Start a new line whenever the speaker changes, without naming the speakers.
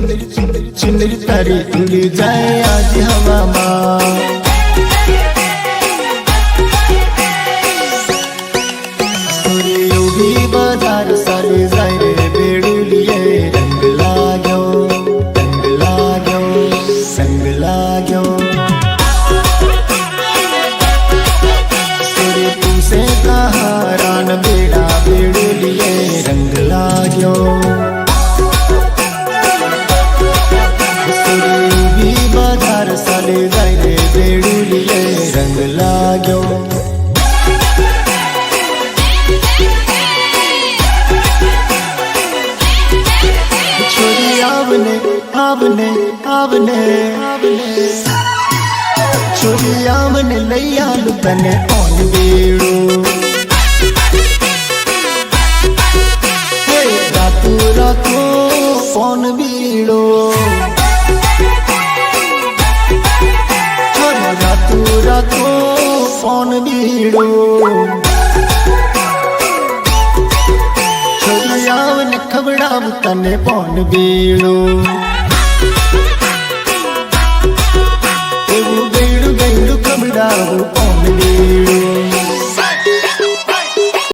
चुनरी तारी उड़ जाए आज हवा माँ। बाजार साले जाए रे बेडुलिए रंग लाग्यो रंग लाग्यो संग लाग्यो। सुरे तुमसे कहा रान बेड़ा बेडुलिए रंग लाग्यो। सुरे भी बाजार साले जाए रे बेडुलिए रंग लाग्यो। आवने आवने आवने आवने छोरी आवने लैया लुपने कौन बेड़ो। रातू रातू कौन बीड़ो। छोरी रातू रातू कौन बीड़ो। छोरी आवने खबड़ा तने कौन बीड़ो।